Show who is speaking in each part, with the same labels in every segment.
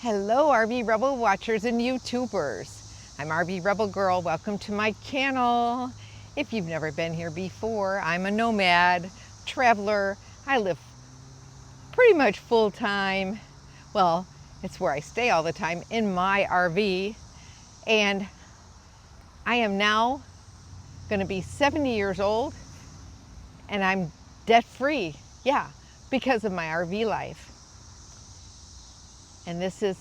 Speaker 1: Hello RV Rebel watchers and YouTubers. I'm RV Rebel Girl. Welcome to my channel. If you've never been here before, I'm a nomad, traveler. I live pretty much full-time. Well, it's where I stay all the time, in my RV. And I am now going to be 70 years old and I'm debt-free. Yeah, because of my RV life. And this is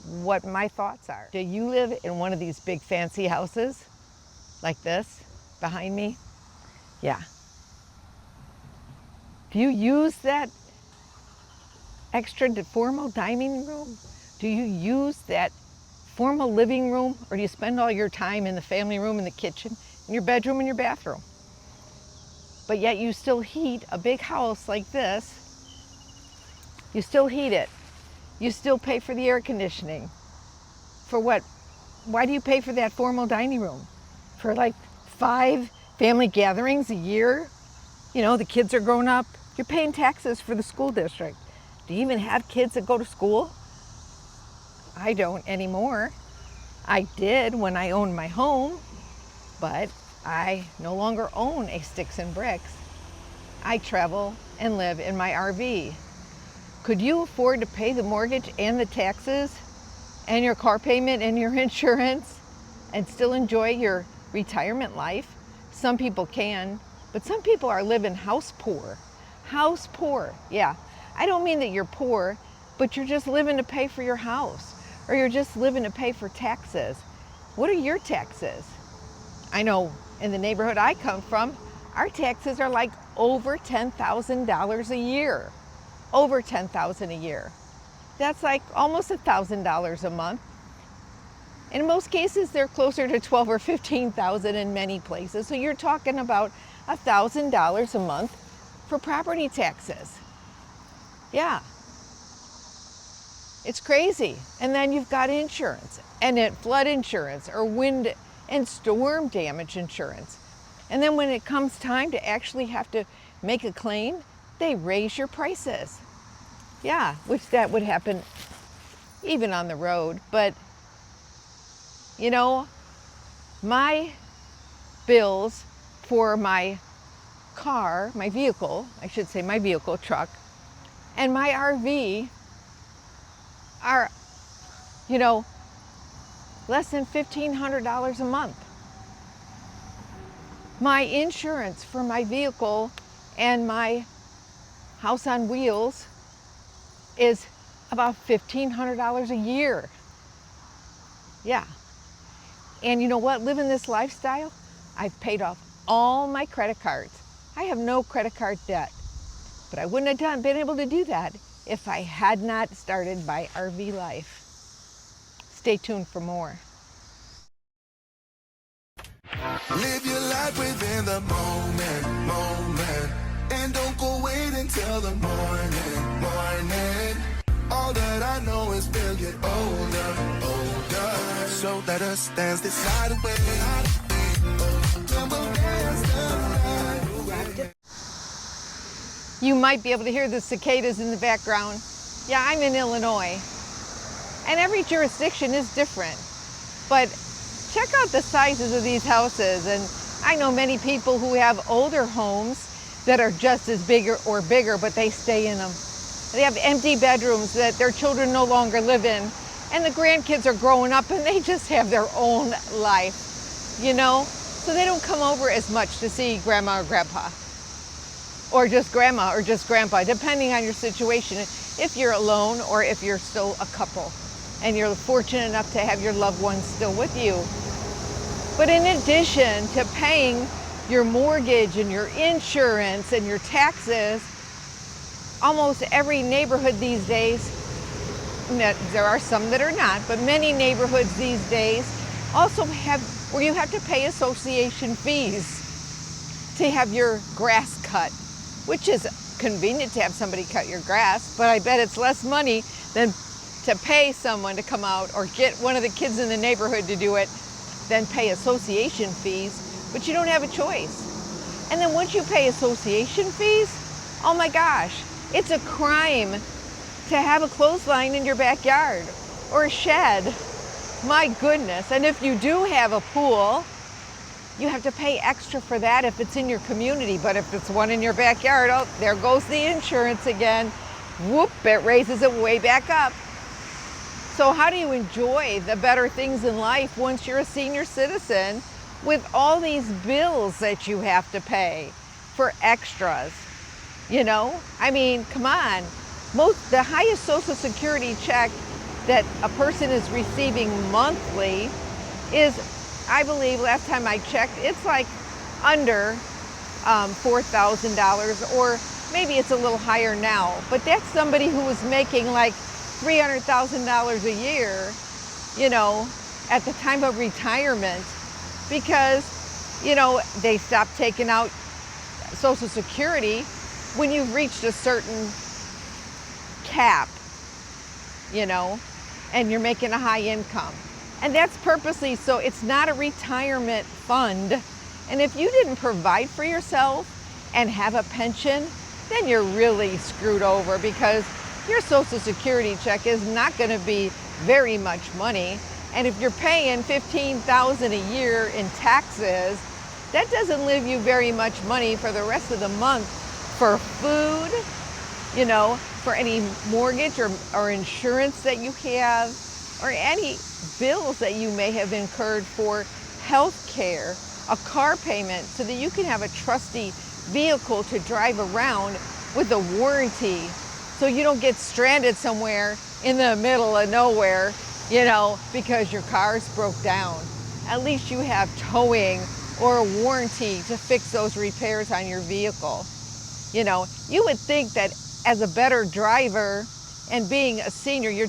Speaker 1: what my thoughts are. Do you live in one of these big fancy houses like this behind me? Yeah. Do you use that extra formal dining room? Do you use that formal living room? Or do you spend all your time in the family room, in the kitchen, in your bedroom, and your bathroom? But yet you still heat a big house like this. You still heat it. You still pay for the air conditioning. For what? Why do you pay for that formal dining room? For like 5 family gatherings a year? You know, the kids are grown up. You're paying taxes for the school district. Do you even have kids that go to school? I don't anymore. I did when I owned my home, but I no longer own a sticks and bricks. I travel and live in my RV. Could you afford to pay the mortgage and the taxes and your car payment and your insurance and still enjoy your retirement life? Some people can, but some people are living house poor. House poor, yeah. I don't mean that you're poor, but you're just living to pay for your house, or you're just living to pay for taxes. What are your taxes? I know in the neighborhood I come from, our taxes are like over $10,000 a year. Over $10,000 a year. That's like almost $1,000 a month. In most cases, they're closer to $12,000 or $15,000 in many places. So you're talking about $1,000 a month for property taxes. Yeah, it's crazy. And then you've got insurance, and flood insurance or wind and storm damage insurance. And then when it comes time to actually have to make a claim, they raise your prices. Yeah, which that would happen even on the road. But, you know, my bills for my car, my vehicle, I should say my vehicle, truck, and my RV are, you know, less than $1,500 a month. My insurance for my vehicle and my house on wheels is about $1,500 a year. Yeah. And you know what? Living this lifestyle, I've paid off all my credit cards. I have no credit card debt. But I wouldn't have been able to do that if I had not started my RV life. Stay tuned for more.
Speaker 2: Live your life within the moment. And don't go wait until the morning. All that I know is we'll get older. So let us dance this night away.
Speaker 1: You might be able to hear the cicadas in the background. Yeah, I'm in Illinois. And every jurisdiction is different. But check out the sizes of these houses. And I know many people who have older homes that are just as big or bigger, but they stay in them. They have empty bedrooms that their children no longer live in. And the grandkids are growing up and they just have their own life, you know? So they don't come over as much to see grandma or grandpa. Or just grandma or just grandpa, depending on your situation. If you're alone or if you're still a couple and you're fortunate enough to have your loved ones still with you. But in addition to paying your mortgage and your insurance and your taxes, almost every neighborhood these days, there are some that are not, but many neighborhoods these days also have where you have to pay association fees to have your grass cut, which is convenient to have somebody cut your grass, but I bet it's less money than to pay someone to come out or get one of the kids in the neighborhood to do it than pay association fees. But you don't have a choice. And then once you pay association fees, oh my gosh, it's a crime to have a clothesline in your backyard or a shed. My goodness. And if you do have a pool, you have to pay extra for that if it's in your community. But if it's one in your backyard, oh, there goes the insurance again. Whoop, it raises it way back up. So how do you enjoy the better things in life once you're a senior citizen with all these bills that you have to pay for extras? You know, I mean, come on. The highest Social Security check that a person is receiving monthly is, I believe, last time I checked, it's like under $4,000, or maybe it's a little higher now. But that's somebody who was making like $300,000 a year, you know, at the time of retirement, because, you know, they stopped taking out Social Security when you've reached a certain cap, you know, and you're making a high income. And that's purposely, so it's not a retirement fund. And if you didn't provide for yourself and have a pension, then you're really screwed over, because your Social Security check is not going to be very much money. And if you're paying $15,000 a year in taxes, that doesn't leave you very much money for the rest of the month for food, you know, for any mortgage or insurance that you have, or any bills that you may have incurred for health care, a car payment, so that you can have a trusty vehicle to drive around with a warranty, so you don't get stranded somewhere in the middle of nowhere, you know, because your car's broke down. At least you have towing or a warranty to fix those repairs on your vehicle. You know, you would think that as a better driver and being a senior, your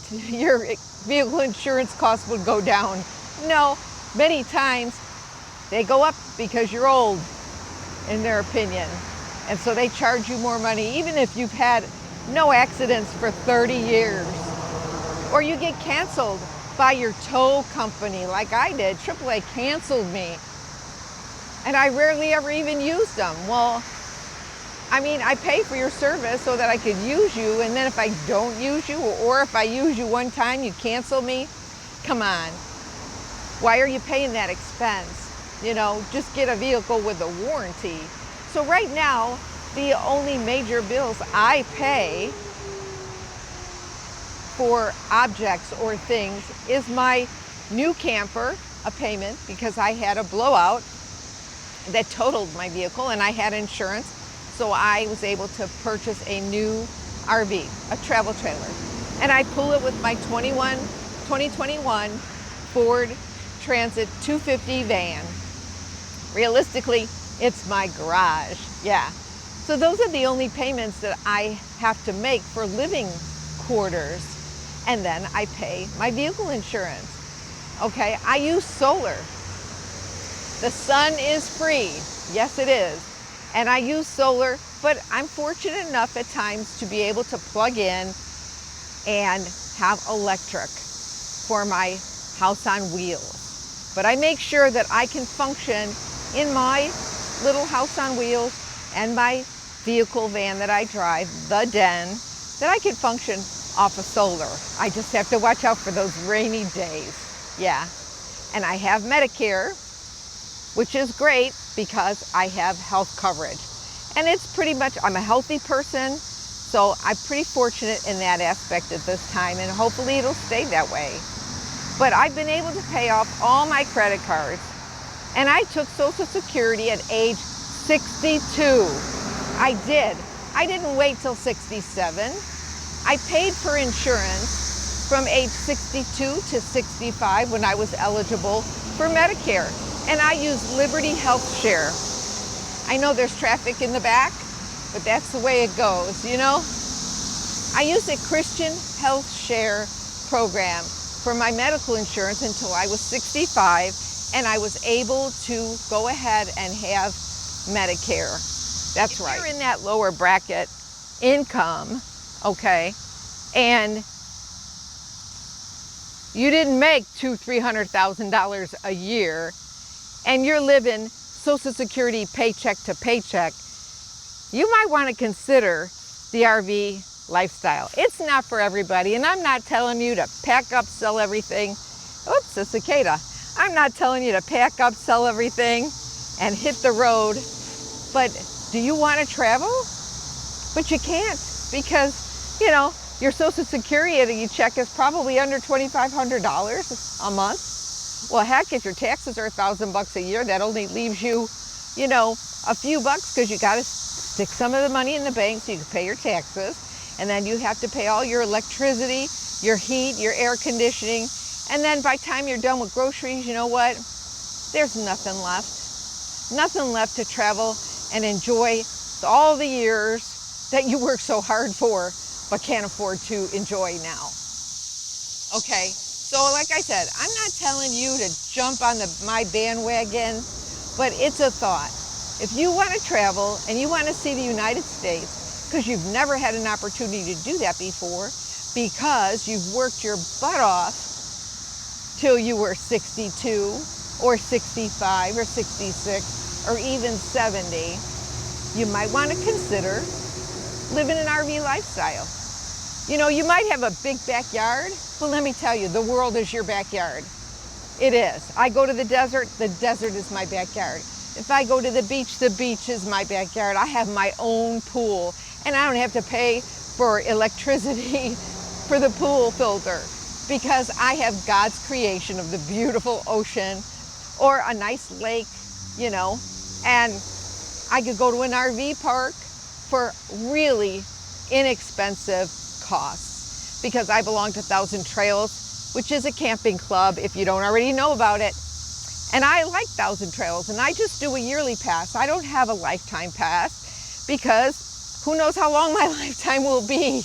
Speaker 1: vehicle insurance costs would go down. No, many times they go up because you're old, in their opinion. And so they charge you more money, even if you've had no accidents for 30 years. Or you get canceled by your tow company, like I did. AAA canceled me. And I rarely ever even used them. Well, I mean, I pay for your service so that I could use you, and then if I don't use you, or if I use you one time, you cancel me? Come on. Why are you paying that expense? You know, just get a vehicle with a warranty. So right now, the only major bills I pay for objects or things is my new camper, a payment, because I had a blowout that totaled my vehicle and I had insurance. So I was able to purchase a new RV, a travel trailer. And I pull it with my 2021 Ford Transit T250 van. Realistically, it's my garage, yeah. So those are the only payments that I have to make for living quarters. And then I pay my vehicle insurance. Okay, I use solar. The sun is free, yes it is. And I use solar, but I'm fortunate enough at times to be able to plug in and have electric for my house on wheels. But I make sure that I can function in my little house on wheels and my vehicle van that I drive, the Den, that I can function off of solar. I just have to watch out for those rainy days, yeah. And I have Medicare, which is great because I have health coverage. And it's pretty much, I'm a healthy person, so I'm pretty fortunate in that aspect at this time, and hopefully it'll stay that way. But I've been able to pay off all my credit cards, and I took Social Security at age 62. I did. I didn't wait till 67. I paid for insurance from age 62 to 65 when I was eligible for Medicare. And I use Liberty Health Share. I know there's traffic in the back, but that's the way it goes, you know? I used a Christian Health Share program for my medical insurance until I was 65, and I was able to go ahead and have Medicare. That's right. If you're in that lower bracket income, okay, and you didn't make $200,000–$300,000 a year, and you're living Social Security paycheck to paycheck, you might want to consider the RV lifestyle. It's not for everybody, and I'm not telling you to pack up, sell everything. Oops, a cicada. I'm not telling you to pack up, sell everything, and hit the road. But do you want to travel? But you can't, because, you know, your Social Security check is probably under $2,500 a month. Well, heck, if your taxes are $1,000 a year, that only leaves you, you know, a few bucks, because you got to stick some of the money in the bank so you can pay your taxes. And then you have to pay all your electricity, your heat, your air conditioning. And then by the time you're done with groceries, you know what? There's nothing left. Nothing left to travel and enjoy all the years that you work so hard for, but can't afford to enjoy now. Okay, so like I said, I'm not telling you to jump on my bandwagon, but it's a thought. If you want to travel and you want to see the United States, because you've never had an opportunity to do that before, because you've worked your butt off till you were 62 or 65 or 66 or even 70, you might want to consider living an RV lifestyle. You know, you might have a big backyard, but let me tell you, the world is your backyard. It is. I go to the desert is my backyard. If I go to the beach is my backyard. I have my own pool, and I don't have to pay for electricity for the pool filter, because I have God's creation of the beautiful ocean or a nice lake, you know, and I could go to an RV park for really inexpensive costs, because I belong to 1,000 Trails, which is a camping club if you don't already know about it. And I like 1,000 Trails, and I just do a yearly pass. I don't have a lifetime pass, because who knows how long my lifetime will be.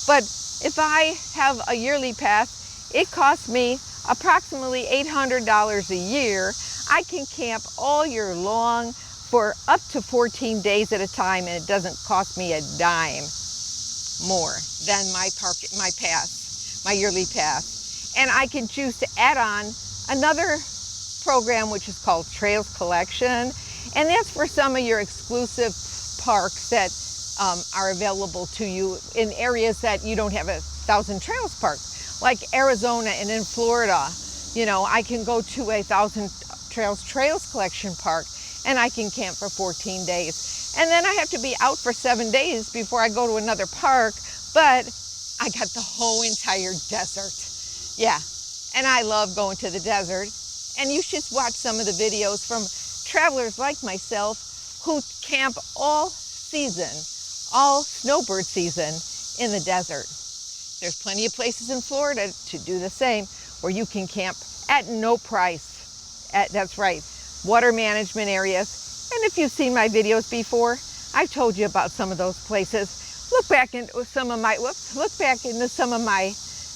Speaker 1: But if I have a yearly pass, it costs me approximately $800 a year. I can camp all year long for up to 14 days at a time, and it doesn't cost me a dime more than my pass, my yearly pass. And I can choose to add on another program which is called Trails Collection, and that's for some of your exclusive parks that are available to you in areas that you don't have a 1,000 Trails park, like Arizona and in Florida. You know, I can go to a 1,000 Trails Collection park, and I can camp for 14 days. And then I have to be out for 7 days before I go to another park, but I got the whole entire desert. Yeah, and I love going to the desert. And you should watch some of the videos from travelers like myself who camp all season, all snowbird season in the desert. There's plenty of places in Florida to do the same, where you can camp at no price. That's right, water management areas. And if you've seen my videos before, I've told you about some of those places. Look back into some of my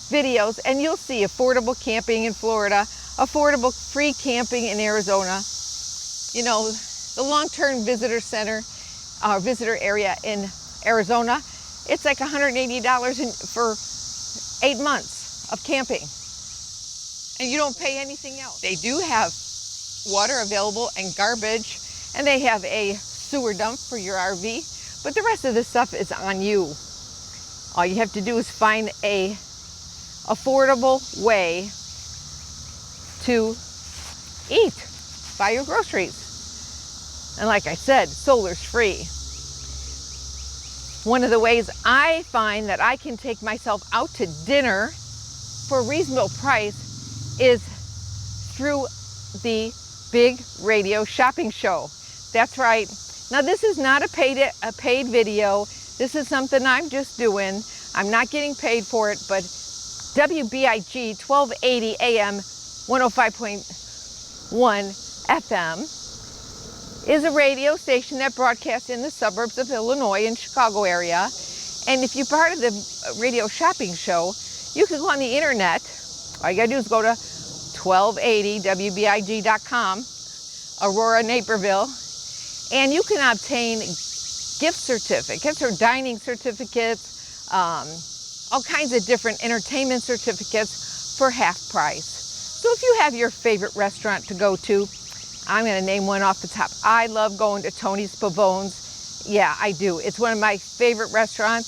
Speaker 1: videos, and you'll see affordable camping in Florida, affordable free camping in Arizona. You know, the long-term visitor center, visitor area in Arizona, it's like $180 for 8 months of camping. And you don't pay anything else. They do have water available and garbage, and they have a sewer dump for your RV, but the rest of the stuff is on you. All you have to do is find a affordable way to eat, buy your groceries. And like I said, solar's free. One of the ways I find that I can take myself out to dinner for a reasonable price is through the big radio shopping show. That's right. Now this is not a paid video. This is something I'm just doing. I'm not getting paid for it, but WBIG 1280 AM 105.1 FM is a radio station that broadcasts in the suburbs of Illinois and Chicago area. And if you're part of the radio shopping show, you can go on the internet. All you gotta do is go to 1280wbig.com, Aurora, Naperville, and you can obtain gift certificates or dining certificates, all kinds of different entertainment certificates for half price. So if you have your favorite restaurant to go to, I'm gonna name one off the top. I love going to Tony's Pavones. Yeah, I do. It's one of my favorite restaurants.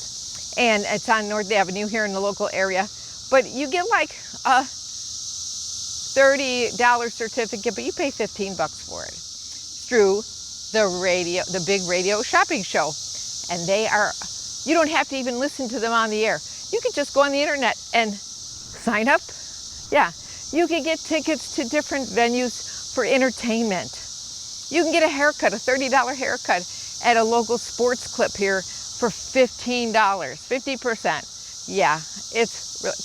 Speaker 1: and it's on North Avenue here in the local area. But you get like a $30 certificate, but you pay 15 bucks for it. It's through the big radio shopping show. And you don't have to even listen to them on the air. You can just go on the internet and sign up. Yeah, you can get tickets to different venues for entertainment. You can get a haircut, a $30 haircut at a local sports clip here for $15, 50%. Yeah,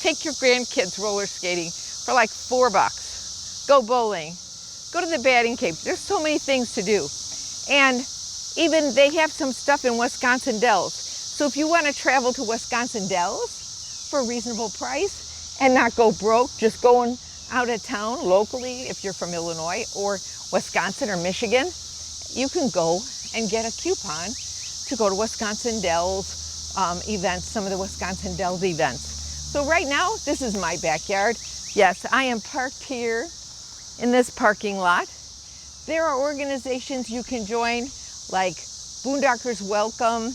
Speaker 1: take your grandkids roller skating for like $4. Go bowling, go to the batting cave. There's so many things to do. And even they have some stuff in Wisconsin Dells. So if you want to travel to Wisconsin Dells for a reasonable price and not go broke, just going out of town locally, if you're from Illinois or Wisconsin or Michigan, you can go and get a coupon to go to Wisconsin Dells events, some of the Wisconsin Dells events. So right now, this is my backyard. Yes, I am parked here in this parking lot. There are organizations you can join, like Boondockers Welcome,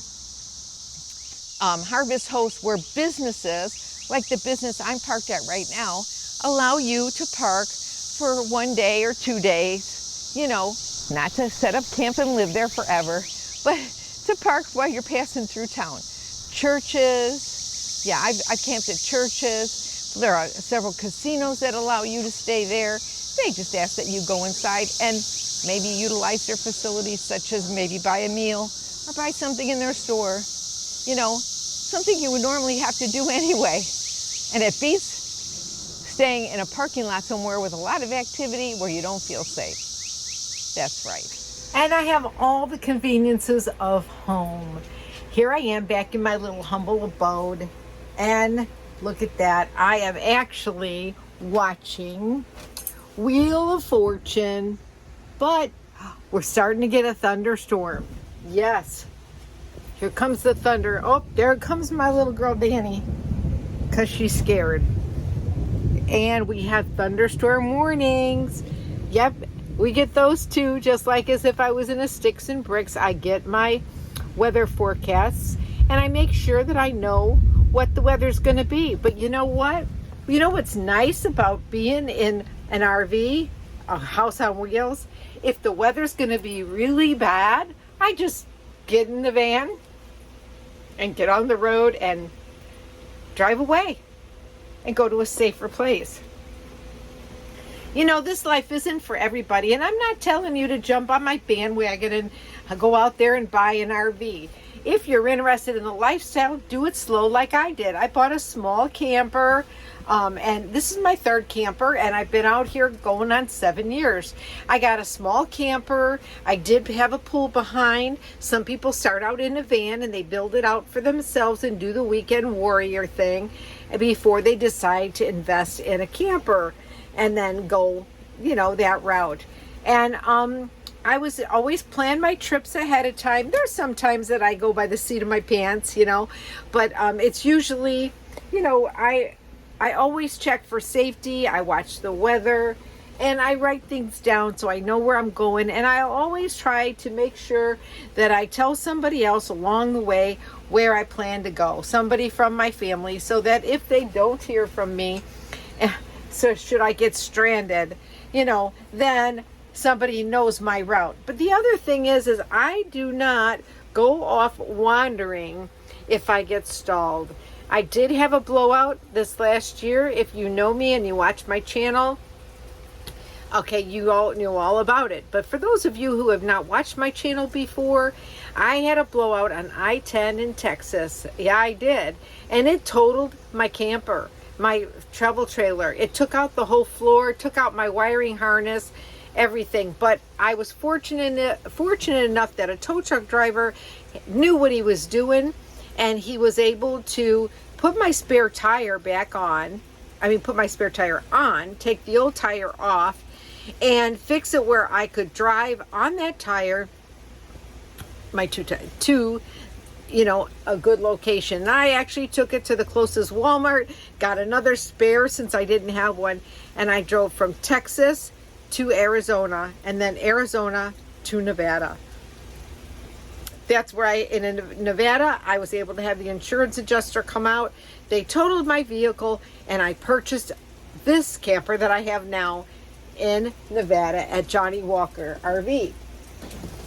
Speaker 1: Harvest Host, where businesses, like the business I'm parked at right now, allow you to park for 1 day or 2 days, you know, not to set up camp and live there forever, but to park while you're passing through town. Churches, yeah, I've camped at churches. There are several casinos that allow you to stay there. They just ask that you go inside and maybe utilize their facilities, such as maybe buy a meal or buy something in their store. You know, something you would normally have to do anyway. And it beats staying in a parking lot somewhere with a lot of activity where you don't feel safe. That's right. And I have all the conveniences of home. Here I am back in my little humble abode. And look at that. I am actually watching Wheel of Fortune, but we're starting to get a thunderstorm. Yes. Here comes the thunder. Oh, there comes my little girl Danny, because she's scared. And we have thunderstorm warnings. Yep, we get those too, just like as if I was in a sticks and bricks. I get my weather forecasts and I make sure that I know what the weather's going to be. But you know what? You know what's nice about being in an RV, a house on wheels? If the weather's going to be really bad, I just get in the van and get on the road and drive away and go to a safer place. You know, this life isn't for everybody, and I'm not telling you to jump on my bandwagon and go out there and buy an RV. If you're interested in the lifestyle, do it slow like I did. I bought a small camper, and this is my third camper, and I've been out here going on 7 years. I got a small camper. I did have a pool behind. Some people start out in a van and they build it out for themselves and do the weekend warrior thing before they decide to invest in a camper and then go, you know, that route. And I was always plan my trips ahead of time. There's some times that I go by the seat of my pants, you know, but it's usually, you know, I always check for safety. I watch the weather and I write things down so I know where I'm going. And I always try to make sure that I tell somebody else along the way where I plan to go, somebody from my family, so that if they don't hear from me, so should I get stranded, you know, then somebody knows my route. But the other thing is I do not go off wandering if I get stalled. I did have a blowout this last year. If you know me and you watch my channel, okay, you all know all about it. But for those of you who have not watched my channel before, I had a blowout on I-10 in Texas. Yeah, I did. And it totaled my camper, my travel trailer. It took out the whole floor, took out my wiring harness, everything. But I was fortunate enough that a tow truck driver knew what he was doing, and he was able to put my spare tire back on. Put my spare tire on, take the old tire off, and fix it where I could drive on that tire, my to, you know, a good location. And I actually took it to the closest Walmart, got another spare since I didn't have one, and I drove from Texas to Arizona, and then Arizona to Nevada.
Speaker 3: that's where in Nevada, I was able to have the insurance adjuster come out. They totaled my vehicle, and I purchased this camper that I have now in Nevada at Johnny Walker RV,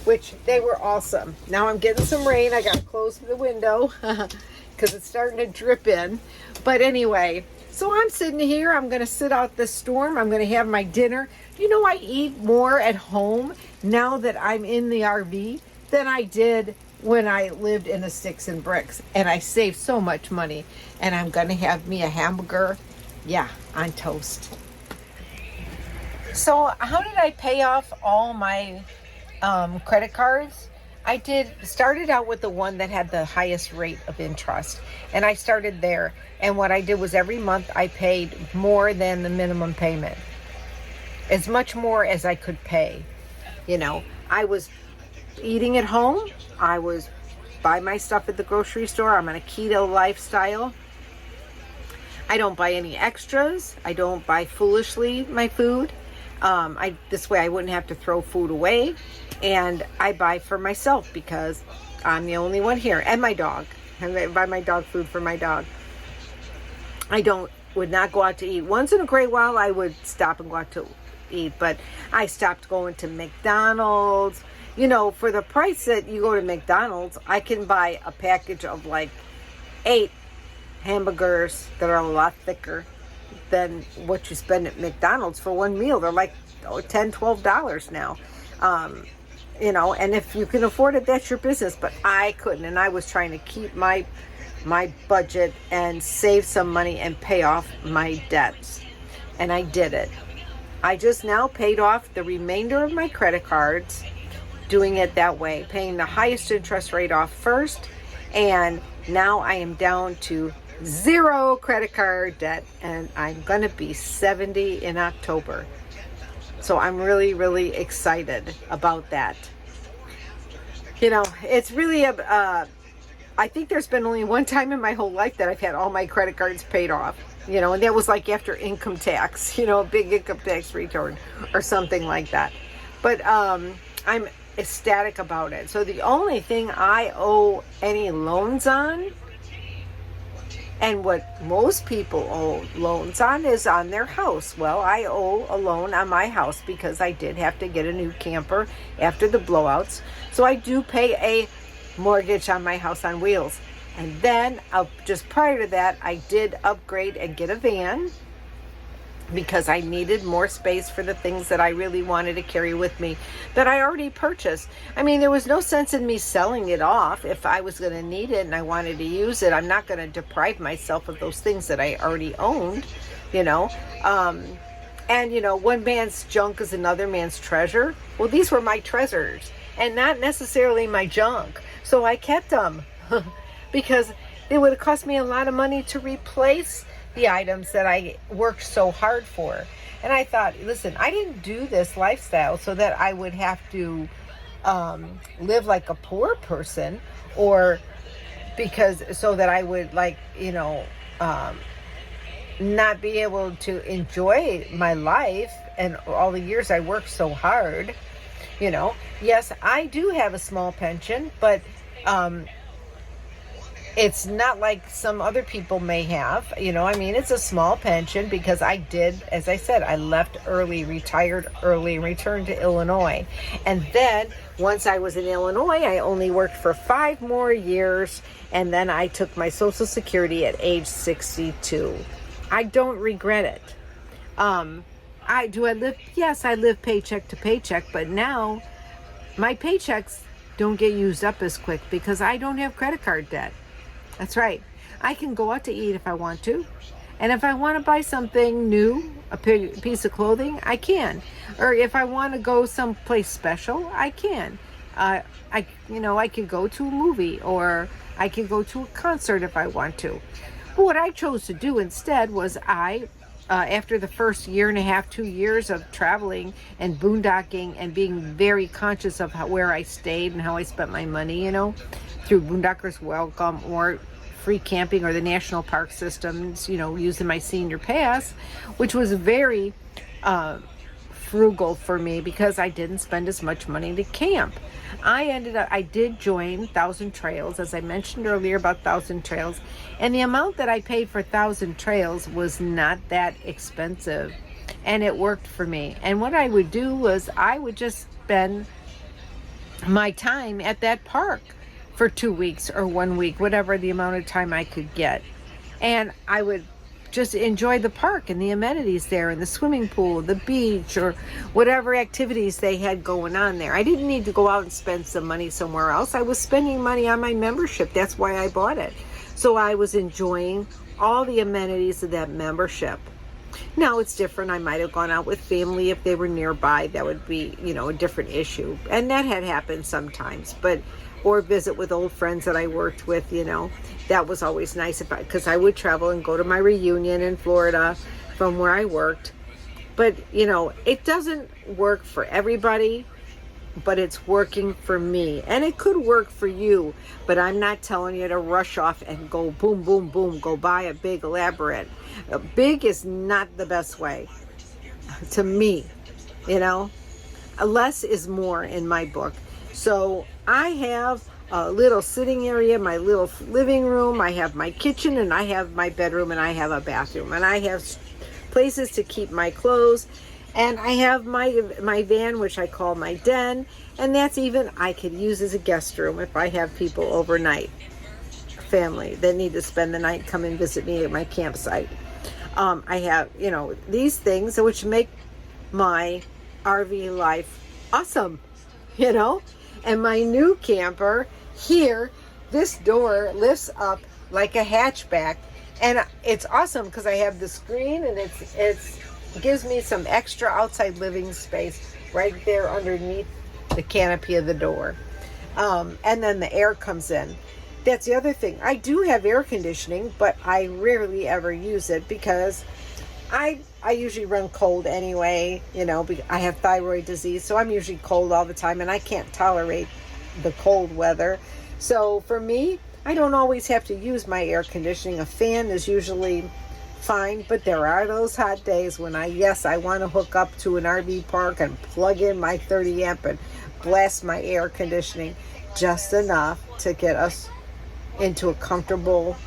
Speaker 3: which they were awesome. Now I'm getting some rain. I got to close the window because it's starting to drip in. But anyway, so I'm sitting here. I'm going to sit out this storm. I'm going to have my dinner. You know, I eat more at home now that I'm in the RV than I did when I lived in the sticks and bricks. And I saved so much money. And I'm going to have me a hamburger, yeah, on toast. So how did I pay off all my credit cards? I started out with the one that had the highest rate of interest. And I started there. And what I did was every month I paid more than the minimum payment. As much more as I could pay. You know, I was eating at home. I was buy my stuff at the grocery store. I'm on a keto lifestyle. I don't buy any extras. I don't buy foolishly my food. This way I wouldn't have to throw food away. And I buy for myself because I'm the only one here. And my dog. I buy my dog food for my dog. I would not go out to eat. Once in a great while I would stop and go out to eat, but I stopped going to McDonald's. You know, for the price that you go to McDonald's, I can buy a package of like 8 hamburgers that are a lot thicker than what you spend at McDonald's for one meal. They're like $10, $12 now. You know, and if you can afford it, that's your business, but I couldn't, and I was trying to keep my budget and save some money and pay off my debts, and I did it. I just now paid off the remainder of my credit cards, doing it that way, paying the highest interest rate off first, and now I am down to 0 credit card debt, and I'm going to be 70 in October. So I'm really, really excited about that. You know, it's really I think there's been only one time in my whole life that I've had all my credit cards paid off. You know, and that was like after income tax, you know, a big income tax return or something like that. But I'm ecstatic about it. So the only thing I owe any loans on, and what most people owe loans on, is on their house. Well, I owe a loan on my house because I did have to get a new camper after the blowouts. So I do pay a mortgage on my house on wheels. And then, just prior to that, I did upgrade and get a van because I needed more space for the things that I really wanted to carry with me that I already purchased. I mean, there was no sense in me selling it off. If I was going to need it and I wanted to use it, I'm not going to deprive myself of those things that I already owned, you know. And, you know, one man's junk is another man's treasure. Well, these were my treasures and not necessarily my junk. So I kept them. Because it would have cost me a lot of money to replace the items that I worked so hard for. And I thought, listen, I didn't do this lifestyle so that I would have to live like a poor person, or so that I would, like, you know, not be able to enjoy my life and all the years I worked so hard. You know, yes, I do have a small pension, but it's not like some other people may have, you know. I mean, it's a small pension because I did, as I said, I left early, retired early, and returned to Illinois. And then once I was in Illinois, I only worked for 5 more years, and then I took my Social Security at age 62. I don't regret it. Yes, I live paycheck to paycheck, but now my paychecks don't get used up as quick because I don't have credit card debt. That's right. I can go out to eat if I want to. And if I want to buy something new, a piece of clothing, I can. Or if I want to go someplace special, I can. I could go to a movie, or I could go to a concert if I want to. But what I chose to do instead was after the first 1.5, 2 years of traveling and boondocking and being very conscious of where I stayed and how I spent my money, you know, through Boondockers Welcome or free camping or the national park systems, you know, using my senior pass, which was very frugal for me because I didn't spend as much money to camp. I did join Thousand Trails, as I mentioned earlier about Thousand Trails, and the amount that I paid for Thousand Trails was not that expensive, and it worked for me. And what I would do was I would just spend my time at that park for 2 weeks or 1 week, whatever the amount of time I could get. And I would just enjoy the park and the amenities there and the swimming pool, the beach, or whatever activities they had going on there. I didn't need to go out and spend some money somewhere else. I was spending money on my membership. That's why I bought it. So I was enjoying all the amenities of that membership. Now it's different. I might have gone out with family if they were nearby. That would be, a different issue. And that had happened sometimes, or visit with old friends that I worked with, that was always nice because I would travel and go to my reunion in Florida from where I worked. But, it doesn't work for everybody, but it's working for me. And it could work for you, but I'm not telling you to rush off and go boom, boom, boom, go buy a big elaborate. Big is not the best way to me, Less is more in my book. So I have a little sitting area, my little living room, I have my kitchen, and I have my bedroom, and I have a bathroom, and I have places to keep my clothes, and I have my van, which I call my den, and that's even I could use as a guest room if I have people overnight, family that need to spend the night, come and visit me at my campsite. I have, these things which make my RV life awesome, And my new camper here, this door lifts up like a hatchback, and it's awesome because I have the screen, and it gives me some extra outside living space right there underneath the canopy of the door. And then the air comes in. That's the other thing. I do have air conditioning, but I rarely ever use it because I usually run cold anyway, I have thyroid disease, so I'm usually cold all the time, and I can't tolerate the cold weather. So for me, I don't always have to use my air conditioning. A fan is usually fine, but there are those hot days when I want to hook up to an RV park and plug in my 30 amp and blast my air conditioning just enough to get us into a comfortable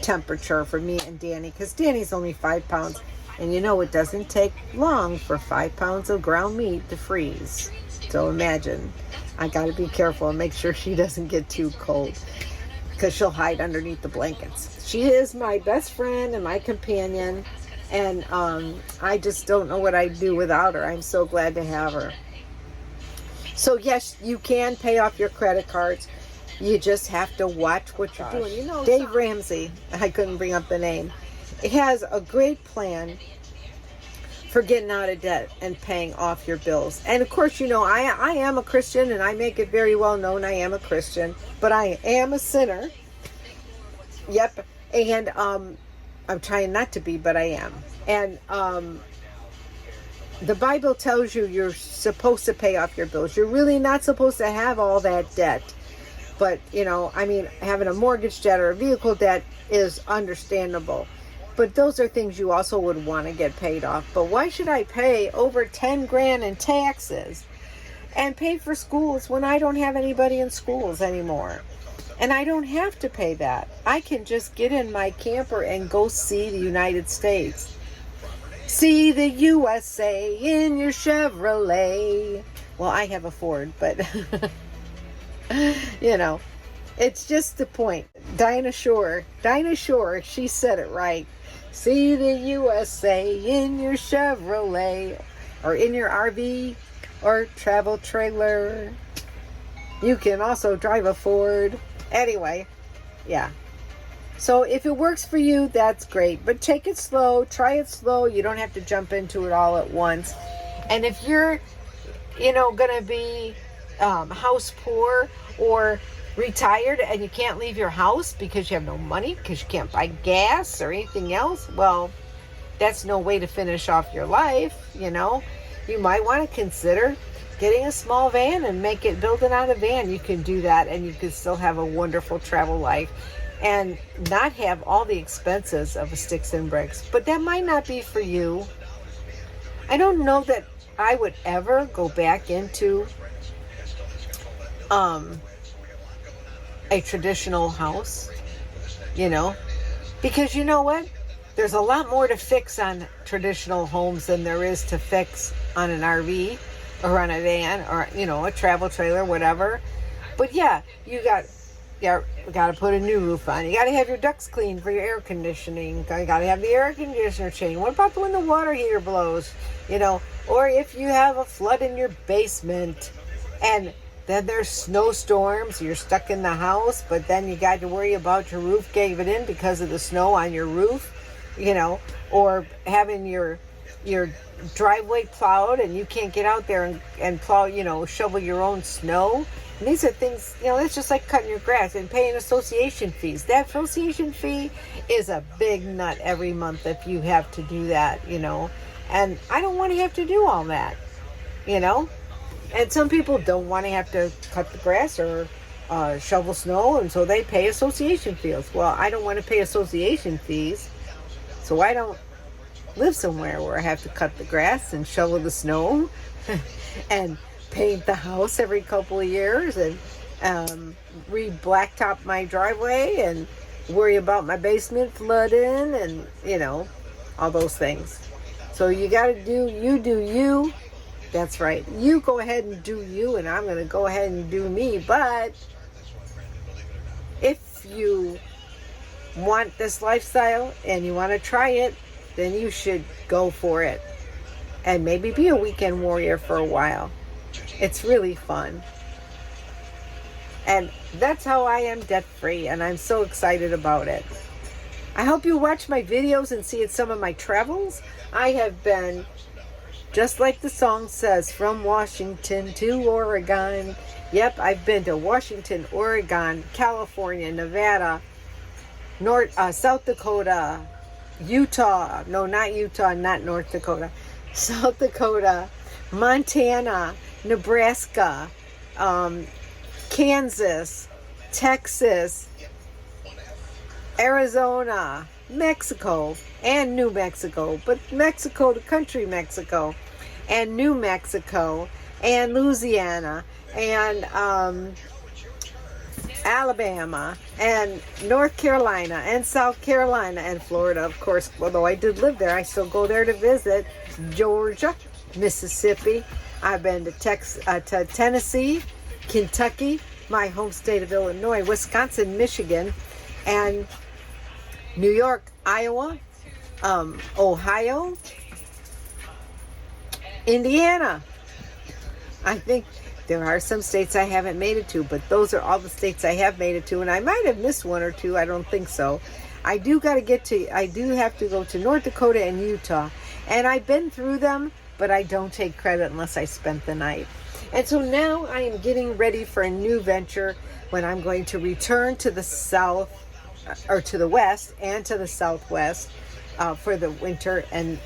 Speaker 3: temperature for me and Danny, because Danny's only 5 pounds, and it doesn't take long for 5 pounds of ground meat to freeze. So imagine, I got to be careful and make sure she doesn't get too cold, because she'll hide underneath the blankets. She is my best friend and my companion, and I just don't know what I'd do without her. I'm so glad to have her. So yes, you can pay off your credit cards. You just have to watch what you're doing. Dave Ramsey, I couldn't bring up the name, it has a great plan for getting out of debt and paying off your bills. And of course, I am a Christian, and I make it very well known I am a Christian, but I am a sinner. Yep. And I'm trying not to be, but I am. And the Bible tells you're supposed to pay off your bills. You're really not supposed to have all that debt. But, having a mortgage debt or a vehicle debt is understandable. But those are things you also would want to get paid off. But why should I pay over 10 grand in taxes and pay for schools when I don't have anybody in schools anymore? And I don't have to pay that. I can just get in my camper and go see the United States. See the USA in your Chevrolet. Well, I have a Ford, but... it's just the point. Dinah Shore, she said it right. See the USA in your Chevrolet, or in your RV or travel trailer. You can also drive a Ford. Anyway, yeah. So if it works for you, that's great. But take it slow, try it slow. You don't have to jump into it all at once. And if you're, going to be house poor or retired and you can't leave your house because you have no money, because you can't buy gas or anything else, well, that's no way to finish off your life. You might want to consider getting a small van and build it out of a van. You can do that, and you can still have a wonderful travel life and not have all the expenses of a sticks and bricks. But that might not be for you. I don't know that I would ever go back into a traditional house, you know, because you know what? There's a lot more to fix on traditional homes than there is to fix on an RV or on a van or, you know, a travel trailer, whatever. But yeah, you got to put a new roof on. You got to have your ducts cleaned for your air conditioning. You got to have the air conditioner changed. What about when the water heater blows? You know, or if you have a flood in your basement and then there's snowstorms, you're stuck in the house, but then you got to worry about your roof caving in because of the snow on your roof, you know, or having your driveway plowed and you can't get out there and plow, you know, shovel your own snow. And these are things, you know, it's just like cutting your grass and paying association fees. That association fee is a big nut every month if you have to do that, you know. And I don't want to have to do all that, you know. And some people don't want to have to cut the grass or shovel snow, and so they pay association fees. Well, I don't want to pay association fees, so I don't live somewhere where I have to cut the grass and shovel the snow and paint the house every couple of years and re-blacktop my driveway and worry about my basement flooding and, you know, all those things. So you got to do you. That's right. You go ahead and do you, and I'm going to go ahead and do me. But if you want this lifestyle and you want to try it, then you should go for it. And maybe be a weekend warrior for a while. It's really fun. And that's how I am debt-free, and I'm so excited about it. I hope you watch my videos and see some of my travels. I have been, just like the song says, from Washington to Oregon. Yep, I've been to Washington, Oregon, California, Nevada, South Dakota, Utah. No, not Utah, not North Dakota. South Dakota, Montana, Nebraska, Kansas, Texas, Arizona, Mexico, and New Mexico, but Mexico, the country Mexico, and New Mexico, and Louisiana, and Alabama, and North Carolina, and South Carolina, and Florida, of course. Although I did live there, I still go there to visit. Georgia, Mississippi. I've been to Tennessee, Kentucky, my home state of Illinois, Wisconsin, Michigan, and New York, Iowa, Ohio, Indiana. I think there are some states I haven't made it to, but those are all the states I have made it to, and I might have missed one or two. I don't think so. I do have to go to North Dakota and Utah, and I've been through them, but I don't take credit unless I spent the night. And so now I am getting ready for a new venture when I'm going to return to the south, or to the west and to the southwest for the winter, and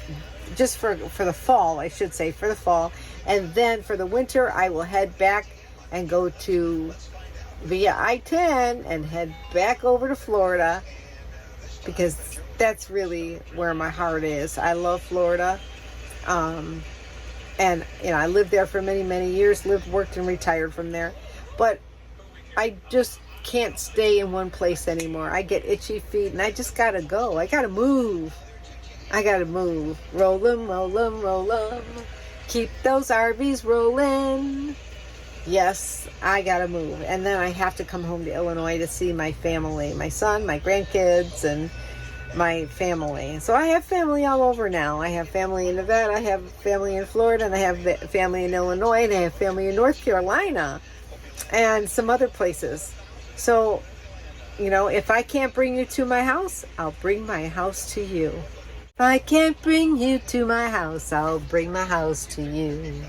Speaker 3: just for the fall, I should say, for the fall. And then for the winter, I will head back and go via I-10 and head back over to Florida, because that's really where my heart is. I love Florida. And, you know, I lived there for many, many years, worked, and retired from there. But I just can't stay in one place anymore. I get itchy feet, and I just gotta go. I gotta move. Roll 'em, roll 'em, roll 'em. Keep those RVs rolling. Yes, I gotta move. And then I have to come home to Illinois to see my family, my son, my grandkids, and my family. So I have family all over now. I have family in Nevada, I have family in Florida, and I have family in Illinois, and I have family in North Carolina, and some other places. So, you know, if I can't bring you to my house, I'll bring my house to you. If I can't bring you to my house, I'll bring my house to you.